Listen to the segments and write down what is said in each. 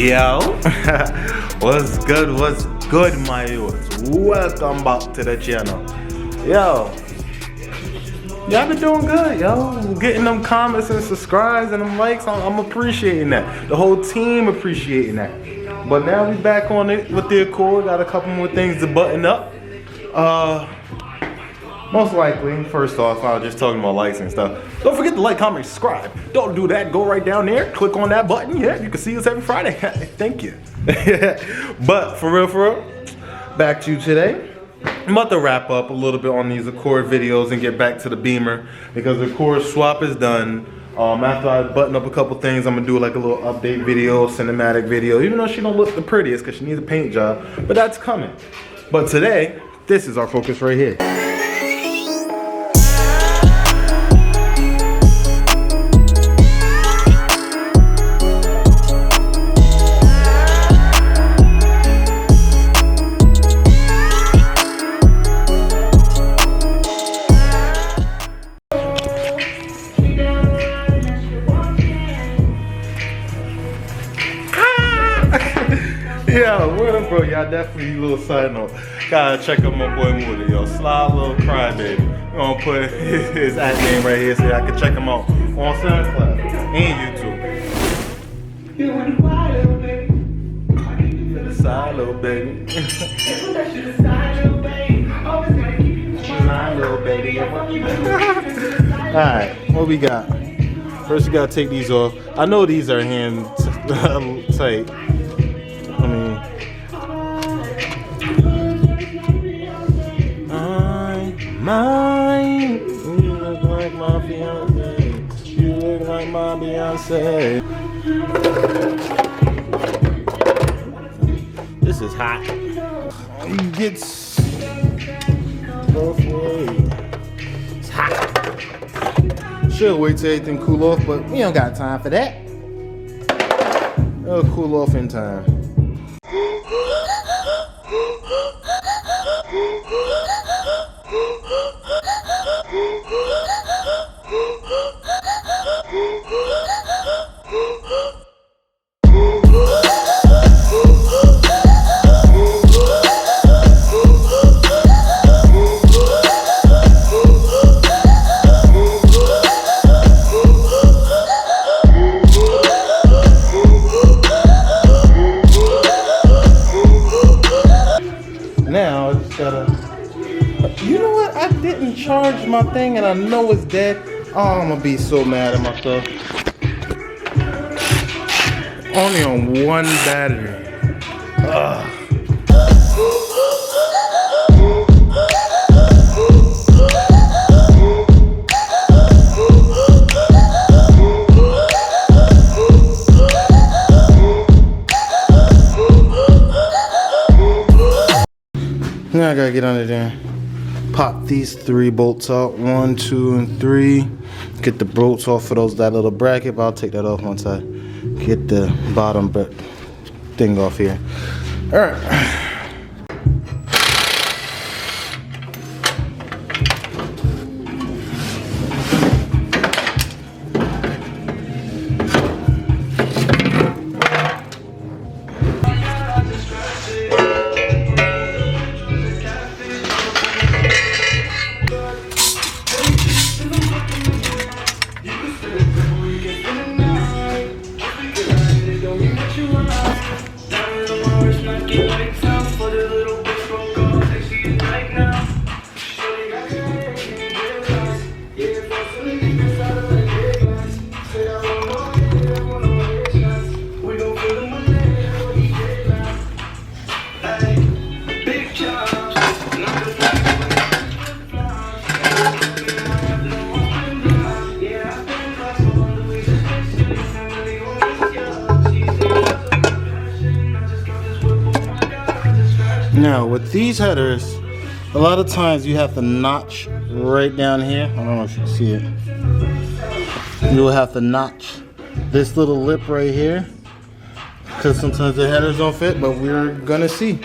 Yo, what's good, my youths? Welcome back to the channel. Yo, y'all been doing good, yo. Getting them comments and subscribes and them likes, I'm appreciating that. The whole team appreciating that. But now we back on it with the Accord. Got a couple more things to button up. Most likely, first off, I was just talking about likes and stuff. Don't forget to like, comment, subscribe. Don't do that. Go right down there. Click on that button. Yeah, you can see us every Friday. Thank you. But for real, back to you today. I'm about to wrap up a little bit on these Accord videos and get back to the Beamer because the Accord swap is done. After I button up a couple things, I'm gonna do like a little update video, cinematic video, even though she don't look the prettiest because she needs a paint job, but that's coming. But today, this is our focus right here. Yeah, what up, bro? Y'all definitely a little side note. Gotta check out my boy Moody, yo. Sly little crybaby. I'm gonna put his at name right here so y'all can check him out on SoundCloud and YouTube. You want to fly, little baby? I need you to the side, little baby. Alright, what we got? First, we gotta take these off. I know these are hand tight. I mean, mine. You look like my fiance. You look like my Beyonce. This is hot. It gets both ways. It's hot. Should wait till everything cool off, but we don't got time for that. It'll cool off in time. Now I just gotta, you know what? I didn't charge my thing and I know it's dead. Oh, I'm gonna be so mad at myself. Only on one battery. Ugh. Now I gotta get under there. Pop these 3 bolts out. 1, 2, and 3. Get the bolts off for that little bracket, but I'll take that off once I get the bottom thing off here. Alright. Now with these headers, a lot of times you have to notch right down here. I don't know if you can see it. You will have to notch this little lip right here because sometimes the headers don't fit, but we're gonna see.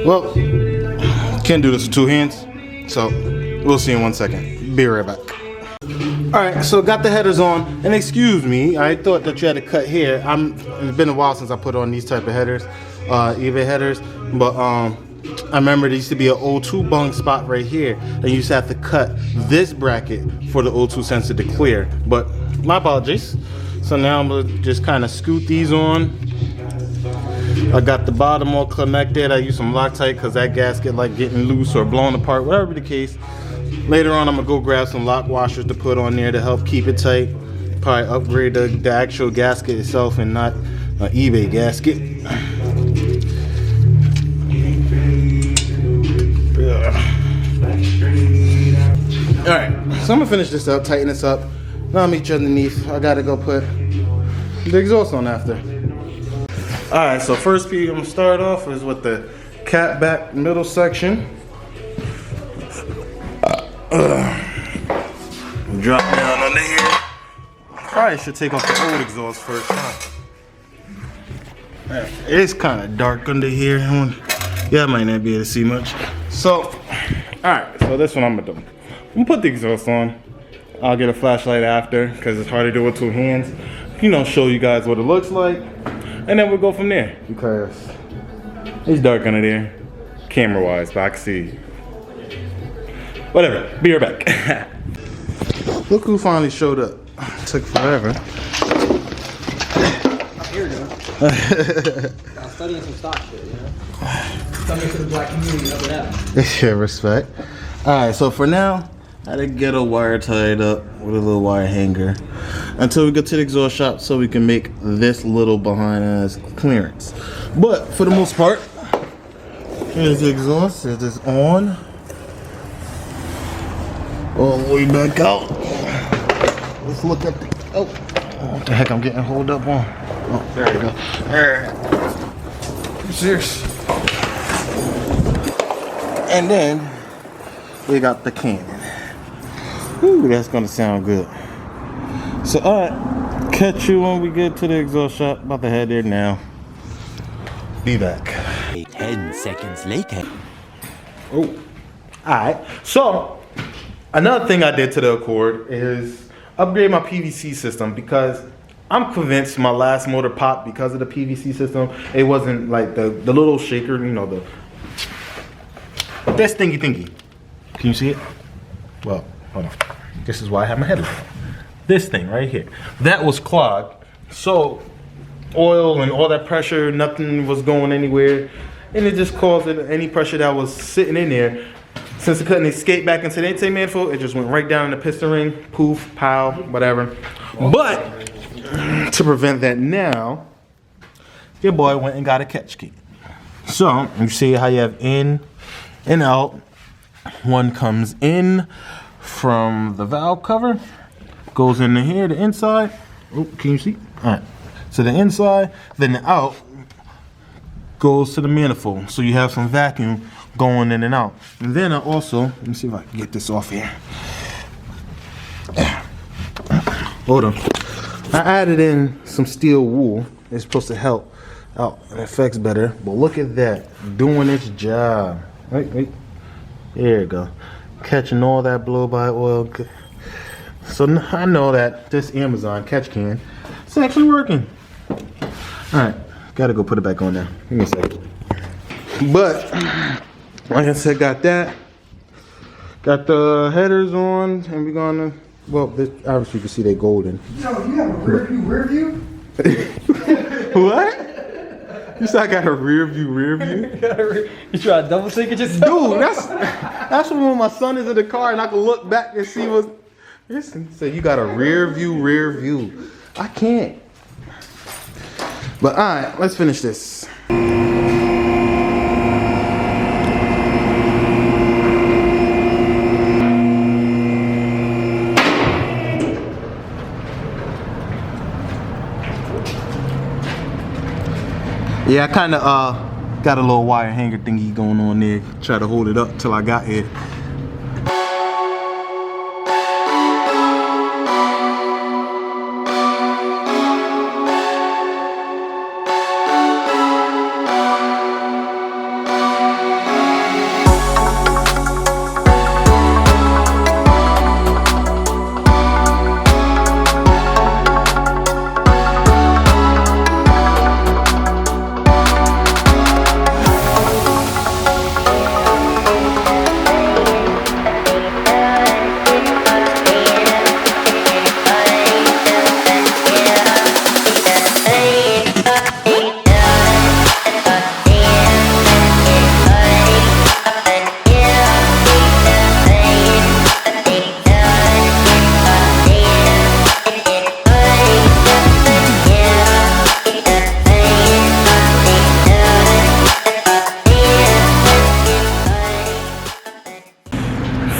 Well, can't do this with two hands, so we'll see in 1 second. Be right back. Alright, so got the headers on, and excuse me, I thought that you had to cut here. It's been a while since I put on these type of headers, eBay headers, but I remember there used to be an O2 bung spot right here, and you used to have to cut this bracket for the O2 sensor to clear, but my apologies. So now I'm gonna just kind of scoot these on. I got the bottom all connected. I use some Loctite because that gasket like getting loose or blown apart, whatever the case. Later on, I'm gonna go grab some lock washers to put on there to help keep it tight. Probably upgrade the actual gasket itself and not an eBay gasket. All right, so I'm gonna finish this up, tighten this up. Now I'll meet you underneath. I gotta go put the exhaust on after. All right, so first piece I'm gonna start off is with the cat back middle section. Drop down under here. Probably should take off the old exhaust first, huh? It's kind of dark under here. Yeah, I might not be able to see much. So, all right, so this one I'm gonna do. I'm gonna put the exhaust on. I'll get a flashlight after because it's hard to do with two hands. You know, show you guys what it looks like. And then we'll go from there because it's dark under there, camera-wise, but I can see. Whatever, be right back. Look who finally showed up. Took forever. Here we go. I'm studying some stock shit, you know? Coming to the black community, up with that. Yeah, respect. Alright, so for now, I had to get a wire tied up with a little wire hanger until we get to the exhaust shop so we can make this little behind us clearance. But for the most part, here's the exhaust. It is on. All the way back out. Let's look at the, oh, what the heck I'm getting hold up on. Oh, there we go. There. Serious. And then we got the cannon. Ooh, that's gonna sound good. So, alright, catch you when we get to the exhaust shop. About to head there now. Be back. 10 seconds later. Oh, alright. So, another thing I did to the Accord is upgrade my PVC system because I'm convinced my last motor popped because of the PVC system. It wasn't like the little shaker, you know, this thingy. Can you see it? Well, hold on. This is why I have my headlight on. This thing right here. That was clogged. So oil and all that pressure, nothing was going anywhere. And it just caused any pressure that was sitting in there. Since it couldn't escape back into the intake manifold, it just went right down in the piston ring, poof, pow, whatever. But to prevent that now, your boy went and got a catch key. So you see how you have in and out. One comes in from the valve cover, goes into here, the inside. Oh, can you see? All right. So the inside, then the out goes to the manifold. So you have some vacuum going in and out. And then I also, let me see if I can get this off here. Hold on. I added in some steel wool. It's supposed to help out and it affects better. But look at that, doing its job. Wait. There you go. Catching all that blow-by oil. So I know that this Amazon catch can, it's actually working. All right, gotta go put it back on now. Give me a second. But like I said, got that. Got the headers on, and we're gonna. Well, this, obviously you can see they golden. Yo, you have a rear view? What? You said I got a rear view? You try to double sync it yourself? Dude, that's when my son is in the car and I can look back and see what's. Listen, so you got a rear view. I can't. But all right, let's finish this. Yeah, I kind of got a little wire hanger thingy going on there. Try to hold it up till I got here.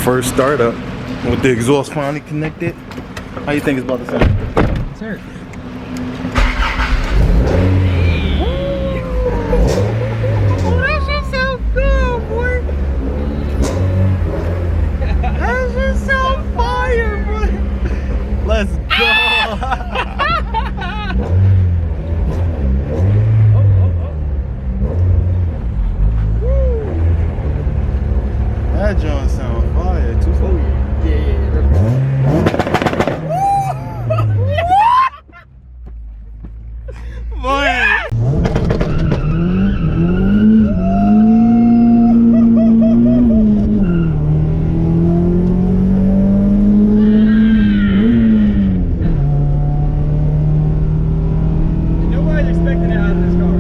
First startup with the exhaust finally connected. How you think it's about to sound? Sir. That shit sound good, boy. That shit sound fire, boy. Let's go. That joint sound fire too. Oh yeah. Boy. Nobody's expecting it out of this car.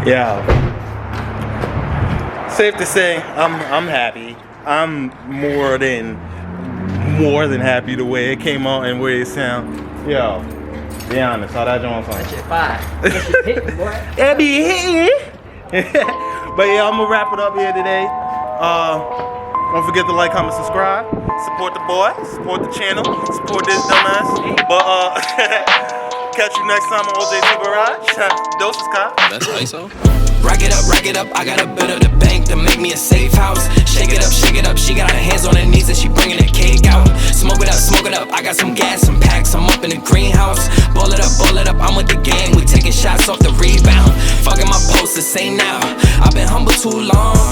Yeah. Safe to say, I'm happy. I'm more than happy the way it came out and where it sound. Yo, be honest, how that joint sound? That shit fire. That shit hitting, boy. It be hitting. But yeah, I'm gonna wrap it up here today. Don't forget to like, comment, subscribe. Support the boy, support the channel, support this dumbass. But catch you next time on OJ Garage. Doses, Kyle. That's ISO. Rack it up, I got a bit of the bank to make me a safe house. Shake it up, she got her hands on her knees and she bringing the cake out. Smoke it up, I got some gas, some packs, I'm up in the greenhouse. Ball it up, I'm with the gang, we taking shots off the rebound. Fucking my post the same now, I've been humble too long.